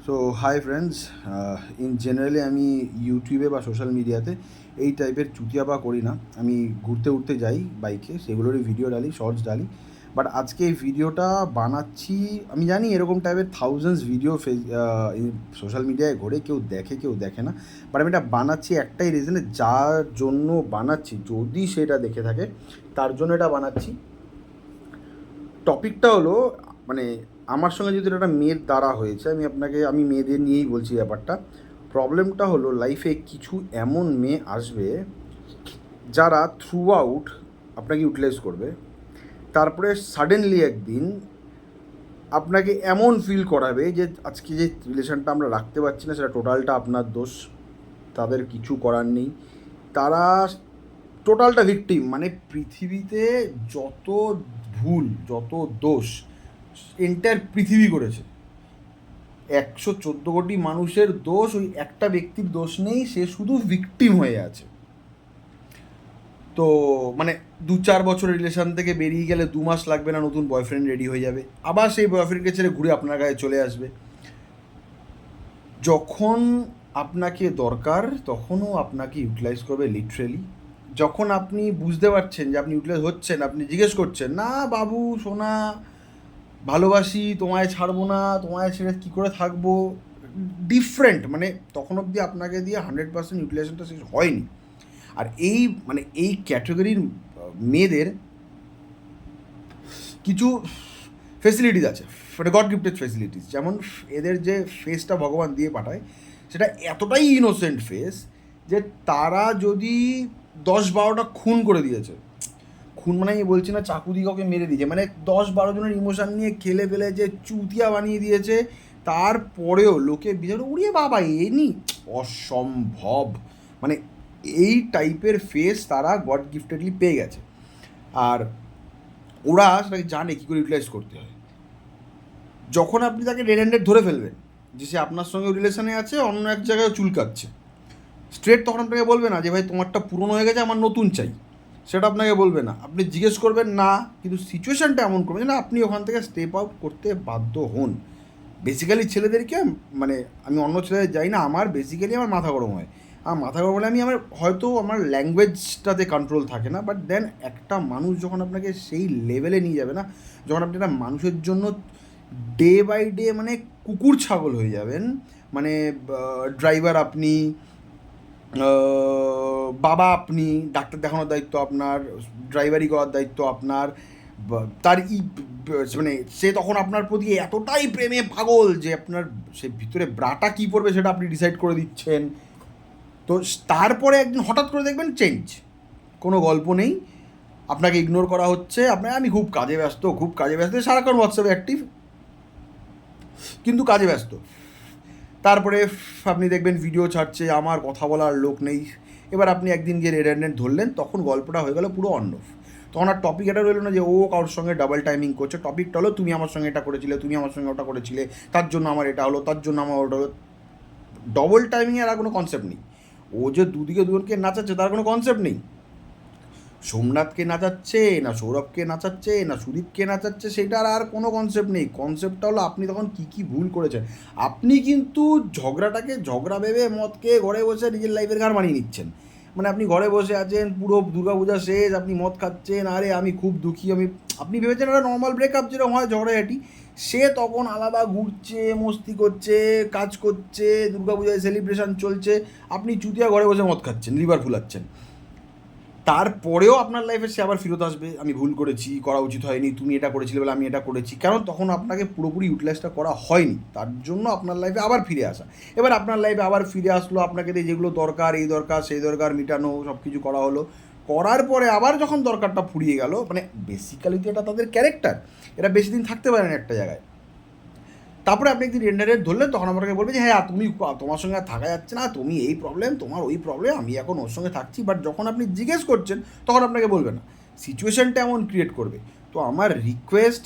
So hi friends, in generally আমি ইউটিউবে বা সোশ্যাল মিডিয়াতে এই টাইপের চুতিয়াপা করি না। আমি ঘুরতে উঠতে যাই বাইকে, সেগুলোরই ভিডিও ডালি, শর্টস ডালি। বাট আজকে এই ভিডিওটা বানাচ্ছি, আমি জানি এরকম টাইপের থাউজেন্ডস ভিডিও সোশ্যাল মিডিয়ায় ঘোরে, কেউ দেখে কেউ দেখে না। বাট আমি এটা বানাচ্ছি একটাই রিজনে, যার জন্য বানাচ্ছি, যদি সেটা দেখে থাকে তার জন্য এটা বানাচ্ছি। টপিকটা হলো, মানে আমার সঙ্গে যদি একটা মেয়ের দ্বারা হয়েছে, আমি মেয়েদের নিয়েই বলছি ব্যাপারটা। প্রবলেমটা হলো, লাইফে কিছু এমন মেয়ে আসবে যারা থ্রু আউট আপনাকে ইউটিলাইজ করবে, তারপরে সাডেনলি একদিন আপনাকে এমন ফিল করাবে যে আজকে যে রিলেশনটা আমরা রাখতে পারছি না সেটা টোটালটা আপনার দোষ, তাদের কিছু করার নেই, তারা টোটালটা ভিকটিম। মানে পৃথিবীতে যত ভুল, যত দোষ এন্টায়ার পৃথিবী করেছে, 114 কোটি মানুষের দোষ, ওই একটা ব্যক্তির দোষ নেই, সে শুধু ভিকটিম হয়ে আছে। তো মানে 2-4 বছর রিলেশন থেকে বেরিয়ে গেলে 2 মাস লাগবে না, নতুন বয়ফ্রেন্ড রেডি হয়ে যাবে, আবার সেই বয়ফ্রেন্ডকে ছেড়ে ঘুরে আপনার গায়ে চলে আসবে। যখন আপনাকে দরকার তখনও আপনাকে ইউটিলাইজ করবে লিটারেলি। যখন আপনি বুঝতে পারছেন যে আপনি ইউটিলাইজ হচ্ছেন, আপনি জিজ্ঞেস করছেন, না বাবু সোনা ভালোবাসি, তোমায় ছাড়বো না, তোমায় ছেড়ে কী করে থাকবো, ডিফারেন্ট, মানে তখন অবধি আপনাকে দিয়ে 100% ইউটিলাইজেশনটা শেষ হয়নি। আর এই ক্যাটাগরির মেয়েদের কিছু ফেসিলিটিস আছে, মানে গড গিফটেড ফেসিলিটিস। যেমন এদের যে ফেসটা ভগবান দিয়ে পাঠায়, সেটা এতটাই ইনোসেন্ট ফেস যে তারা যদি 10-12টা খুন করে দিয়েছে, খুন মানে আমি বলছি না চাকু দিয়ে কাউকে মেরে দিয়েছে, মানে 10-12 জনের ইমোশান নিয়ে খেলে ফেলে যে চুতিয়া বানিয়ে দিয়েছে, তারপরেও লোকে বিচার উড়িয়ে বাবা এনি অসম্ভব। মানে এই টাইপের ফেস তারা গড গিফটেডলি পেয়ে গেছে, আর ওরা সেটাকে জানে কী করে ইউটিলাইজ করতে হয়। যখন আপনি তাকে রেড হ্যান্ডেড ধরে ফেলবেন যে সে আপনার সঙ্গে রিলেশনে আছে, অন্য এক জায়গায় চুলকাচ্ছে, স্ট্রেট তখন আপনাকে বলবে না যে ভাই তোমারটা পুরনো হয়ে গেছে, আমার নতুন চাই, সেটা আপনাকে বলবে না। আপনি জিজ্ঞেস করবেন না, কিন্তু সিচুয়েশানটা এমন করবে যে না, আপনি ওখান থেকে স্টেপ আউট করতে বাধ্য হন। বেসিক্যালি ছেলেদেরকে, মানে আমি অন্য ছেলেদের যাই না, আমার মাথা গরম হয়। আমার মাথা গরম হলে হয়তো আমার ল্যাঙ্গুয়েজটাতে কন্ট্রোল থাকে না, বাট দেন একটা মানুষ যখন আপনাকে সেই লেভেলে নিয়ে যাবে না, যখন আপনি একটা মানুষের জন্য ডে বাই ডে মানে কুকুর ছাগল হয়ে যাবেন, মানে ড্রাইভার আপনি, বাবা আপনি, ডাক্তার দেখানোর দায়িত্ব আপনার, ড্রাইভারি করার দায়িত্ব আপনার, তার মানে সে তখন আপনার প্রতি এতটাই প্রেমে পাগল যে আপনার সে ভিতরে ব্রাটা কী পড়বে সেটা আপনি ডিসাইড করে দিচ্ছেন। তো তারপরে একদিন হঠাৎ করে দেখবেন চেঞ্জ, কোনো গল্প নেই, আপনাকে ইগনোর করা হচ্ছে, আমি খুব কাজে ব্যস্ত, সারাক্ষণ হোয়াটসঅ্যাপে অ্যাক্টিভ, কিন্তু কাজে ব্যস্ত। তারপরে আপনি দেখবেন ভিডিও ছাড়ছে, আমার কথা বলার লোক নেই। এবার আপনি একদিন গিয়ে রেড হ্যান্ডেড ধরলেন, তখন গল্পটা হয়ে গেল পুরো অন্য। তখন আর টপিক এটা রইল না যে ও কারোর সঙ্গে ডাবল টাইমিং করছে, টপিকটা হলো তুমি আমার সঙ্গে এটা করেছিলে, তুমি আমার সঙ্গে ওটা করেছিলে, তার জন্য আমার এটা হলো, তার জন্য আমার ওটা হলো। ডবল টাইমিংয়ের আর কোনো কনসেপ্ট নেই। ও যে দুদিকে দুজনকে নাচাচ্ছে তার কোনো কনসেপ্ট নেই। সোমনাথকে নাচাচ্ছে না, সৌরভকে নাচাচ্ছে না, সুদীপকে নাচাচ্ছে, সেটার আর কোনো কনসেপ্ট নেই। কনসেপ্টটা হলো আপনি তখন কী কী ভুল করেছেন। আপনি কিন্তু ঝগড়াটাকে ঝগড়া ভেবে মদকে ঘরে বসে নিজের লাইফের গান বানিয়ে নিচ্ছেন। মানে আপনি ঘরে বসে আছেন, পুরো দুর্গাপূজা শেষ, আপনি মদ খাচ্ছেন, আরে আমি খুব দুঃখী, আপনি ভেবেছেন একটা নর্মাল ব্রেকআপ যেরকম হয় ঝগড়াঝাটি, সে তখন আলাদা ঘুরছে, মস্তি করছে, কাজ করছে, দুর্গাপূজায় সেলিব্রেশন চলছে, আপনি চুতিয়া ঘরে বসে মদ খাচ্ছেন, লিভার ফুলাচ্ছেন। তারপরেও আপনার লাইফে সে আবার ফেরত আসবে, আমি ভুল করেছি, করা উচিত হয়নি, তুমি এটা করেছিলে বলে আমি এটা করেছি, কারণ তখন আপনাকে পুরোপুরি ইউটিলাইজটা করা হয়নি, তার জন্য আপনার লাইফে আবার ফিরে আসা। এবার আপনার লাইফে আবার ফিরে আসলো, আপনাকে দিয়ে যেগুলো দরকার, এই দরকার সেই দরকার মিটানো, সব কিছু করা হলো, করার পরে আবার যখন দরকারটা ফুরিয়ে গেল, মানে বেসিক্যালি তো এটা তাদের ক্যারেক্টার, এরা বেশি দিন থাকতে পারে না একটা জায়গায়। তারপরে আপনি একদিন রেন্ডারেট ধরলেন, তখন আমাকে বলবে যে হ্যাঁ তোমার সঙ্গে আর থাকা যাচ্ছে না, তুমি এই প্রবলেম, তোমার ওই প্রবলেম, আমি এখন ওর সঙ্গে থাকছি। বাট যখন আপনি জিজ্ঞেস করছেন তখন আপনাকে বলবে না, সিচুয়েশানটা এমন ক্রিয়েট করবে। তো আমার রিকোয়েস্ট,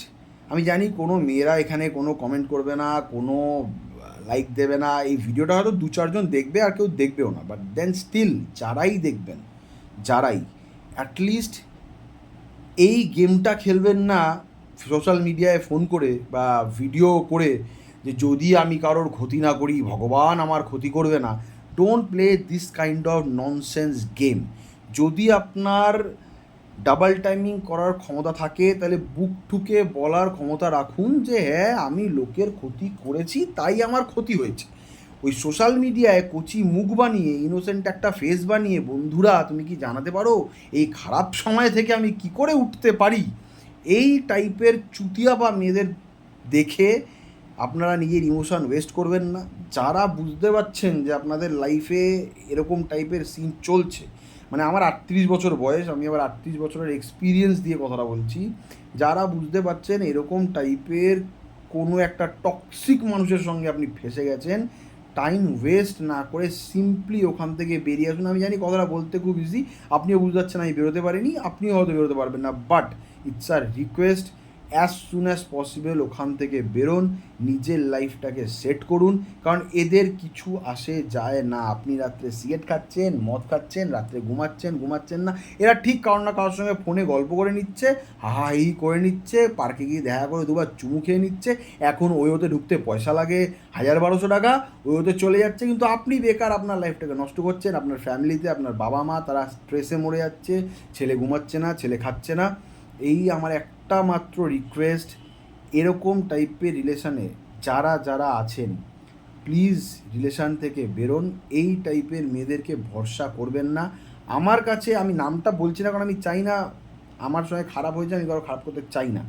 আমি জানি কোনো মেয়েরা এখানে কোনো কমেন্ট করবে না, কোনো লাইক দেবে না, এই ভিডিওটা হয়তো 2-4 জন দেখবে আর কেউ দেখবেও না, বাট দেন স্টিল যারাই দেখবেন, যারাই অ্যাটলিস্ট এই গেমটা খেলবেন না সোশ্যাল মিডিয়ায় ফোন করে বা ভিডিও করে, যে যদি আমি কারোর ক্ষতি না করি ভগবান আমার ক্ষতি করবে না। Don't play this kind of nonsense game. যদি আপনার ডাবল টাইমিং করার ক্ষমতা থাকে তাহলে বুক ঠুকে বলার ক্ষমতা রাখুন যে হ্যাঁ আমি লোকের ক্ষতি করেছি তাই আমার ক্ষতি হয়েছে। ওই সোশ্যাল মিডিয়ায় কচি মুখ বানিয়ে ইনোসেন্ট একটা ফেস বানিয়ে বন্ধুরা তুমি কি জানাতে পারো এই খারাপ সময় থেকে আমি কি করে উঠতে পারি, এই টাইপের চুতিয়া বা মেয়েদের দেখে আপনারা নিজের ইমোশন ওয়েস্ট করবেন না। যারা বুঝতে পারছেন যে আপনাদের লাইফে এরকম টাইপের সিন চলছে, মানে আমার 38 বছর বয়স, আমি আবার 38 বছরের এক্সপিরিয়েন্স দিয়ে কথাটা বলছি, যারা বুঝতে পারছেন এরকম টাইপের কোনো একটা টক্সিক মানুষের সঙ্গে আপনি ফেঁসে গেছেন, টাইম ওয়েস্ট না করে সিম্পলি ওখান থেকে বেরিয়ে আসুন। আমি জানি কথাটা বলতে খুব ইজি, আপনিও বুঝতে পারছেন আমি বেরোতে পারিনি, আপনিও হয়তো বেরোতে পারবেন না, but it's our request as soon as possible ওখান থেকে বেরোন, নিজের লাইফটাকে সেট করুন। কারণ এদের কিছু আসে যায় না। আপনি রাত্রে সিগারেট খাচ্ছেন, মদ খাচ্ছেন, রাত্রে ঘুমাচ্ছেন না, এরা ঠিক কারোর না কারোর সঙ্গে ফোনে গল্প করে নিচ্ছে, হাহাহি করে নিচ্ছে, পার্কে গিয়ে দেখা করে দুবার চুমু খেয়ে নিচ্ছে, এখন ওই ওতে ঢুকতে পয়সা লাগে 1,000-1,200 টাকা, ওই ওতে চলে যাচ্ছে, কিন্তু আপনি বেকার আপনার লাইফটাকে নষ্ট করছেন। আপনার ফ্যামিলিতে আপনার বাবা মা তারা স্ট্রেসে মরে যাচ্ছে, ছেলে ঘুমাচ্ছে না, ছেলে খাচ্ছে না। এই আমার একটা মাত্র রিকোয়েস্ট, এরকম টাইপের রিলেশানে যারা যারা আছেন প্লিজ রিলেশান থেকে বেরোন, এই টাইপের মেয়েদেরকে ভরসা করবেন না। আমার কাছে, আমি নামটা বলছি না কারণ আমি চাই না আমার সঙ্গে খারাপ হয়ে যায়, আমি কারো খারাপ করতে চাই না।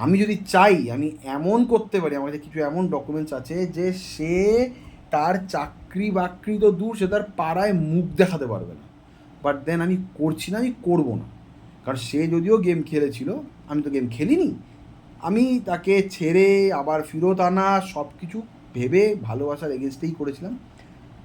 আমি যদি চাই আমি এমন করতে পারি, আমার কাছে কিছু এমন ডকুমেন্টস আছে যে সে তার চাকরি বাকরি তো দূর, সে তার পাড়ায় মুখ দেখাতে পারবে না, বাট দেন আমি করছি না, আমি করবো না। কারণ সে যদিও গেম খেলেছিল, আমি তো গেম খেলিনি, আমি তাকে ছেড়ে আবার ফেরত আনা সব কিছু ভেবে ভালোবাসার এগেনস্টেই করেছিলাম।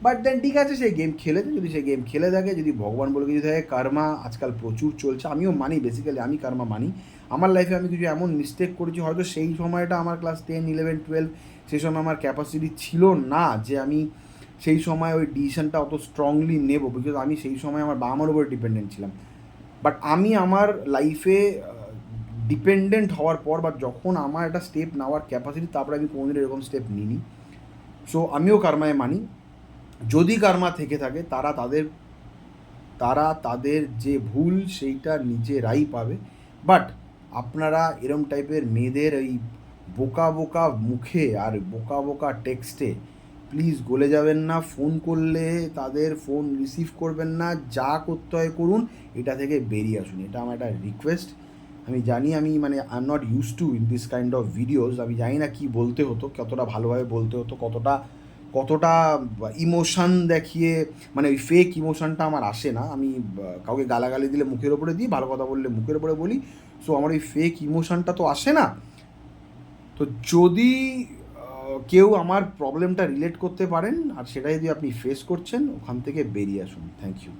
বাট দেন ঠিক আছে, সে গেম খেলেছে, যদি সে গেম খেলে থাকে, যদি ভগবান বলে কিছু থাকে, কার্মা আজকাল প্রচুর চলছে, আমিও মানি, বেসিক্যালি আমি কার্মা মানি। আমার লাইফে আমি কিছু এমন মিস্টেক করেছি, হয়তো সেই সময়টা আমার ক্লাস 10, 11, 12, সেই সময় আমার ক্যাপাসিটি ছিল না যে আমি সেই সময় ওই ডিসিশনটা অত স্ট্রংলি নেব, বিকজ আমি সেই সময় আমার বাবা মার উপরে ডিপেন্ডেন্ট ছিলাম। বাট আমি আমার লাইফে ডিপেন্ডেন্ট হওয়ার পর বা যখন আমার একটা স্টেপ নেওয়ার ক্যাপাসিটি, তারপরে আমি কোনোদিন এরকম স্টেপ নিইনি। সো আমিও কার্মায় মানি। যদি কার্মা থেকে থাকে তারা তাদের যে ভুল সেইটা নিজেরাই পাবে। বাট আপনারা এরম টাইপের মেয়েদের ওই বোকা বোকা মুখে আর বোকা বোকা টেক্সটে প্লিজ গলে যাবেন না। ফোন করলে তাদের ফোন রিসিভ করবেন না, যা করতে হয় করুন, এটা থেকে বেরিয়ে আসুন, এটা আমার একটা রিকোয়েস্ট। আমি জানি আমি মানে I am not use to in this kind of videos, আমি জানি না কী বলতে হতো, কতটা ভালোভাবে বলতে হতো, কতটা কতটা ইমোশান দেখিয়ে, মানে ওই ফেক ইমোশানটা আমার আসে না। আমি কাউকে গালাগালি দিলে মুখের ওপরে দিই, ভালো কথা বললে মুখের ওপরে বলি। সো আমার ওই ফেক ইমোশানটা তো আসে না। তো যদি কেউ আমার প্রবলেমটা রিলেট করতে পারেন আর সেটা যদি আপনি ফেস করছেন, ওখান থেকে বেরিয়ে আসুন। Thank you.